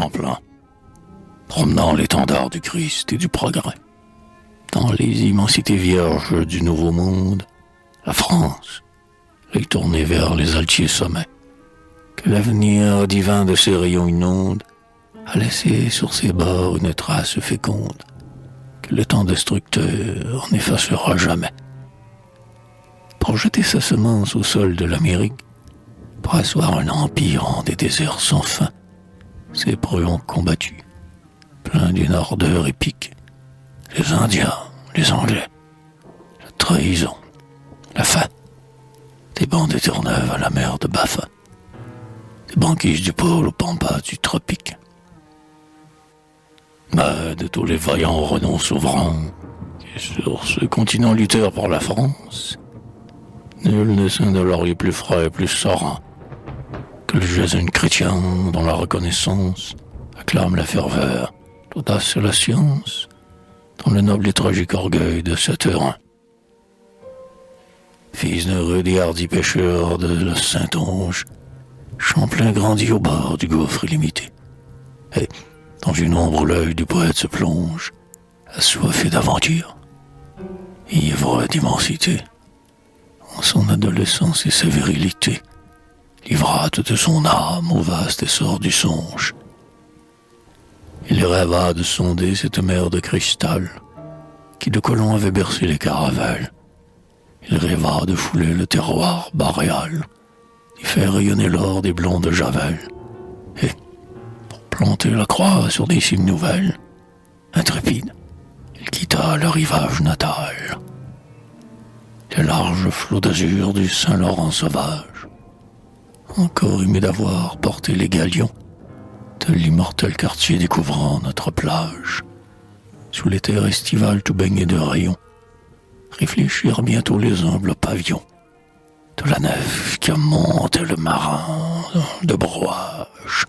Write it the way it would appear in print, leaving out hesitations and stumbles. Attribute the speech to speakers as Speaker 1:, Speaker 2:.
Speaker 1: Champlain, promenant l'étendard du Christ et du progrès. Dans les immensités vierges du Nouveau Monde, la France, l'œil tourné vers les altiers sommets, que l'avenir divin de ses rayons inonde, a laissé sur ses bords une trace féconde, que le temps destructeur n'effacera jamais. Pour jeter sa semence au sol de l'Amérique, pour asseoir un empire en des déserts sans fin, ces preux ont combattu, pleins d'une ardeur épique, les Indiens, les Anglais, la trahison, la faim, des bancs des Terre-Neuve à la mer de Baffin, des banquises du pôle aux pampas du tropique. Mais de tous les vaillants renoms souverains qui sur ce continent luttèrent pour la France, nul ne sein de laurier plus frais et plus serein que le jeune chrétien dont la reconnaissance acclame la ferveur, l'audace et la science, dans le noble et tragique orgueil de ce terrain. Fils d'un rude et hardi pêcheur de la Saintonge, Champlain grandit au bord du gouffre illimité. Et, dans une ombre, l'œil du poète se plonge, assoiffé d'aventure, ivre d'immensité. En son adolescence et sa virilité, livra toute son âme au vaste essor du songe. Il rêva de sonder cette mer de cristal qui de colons avait bercé les caravelles. Il rêva de fouler le terroir boréal, d'y faire rayonner l'or des blonds de Javel. Et, pour planter la croix sur des cimes nouvelles, intrépide, il quitta le rivage natal. Les larges flots d'azur du Saint-Laurent sauvage, encore humé d'avoir porté les galions de l'immortel quartier découvrant notre plage, sous les terres estivales tout baignées de rayons, réfléchirent bientôt les humbles pavillons de la nef qui montait le marin de brouage.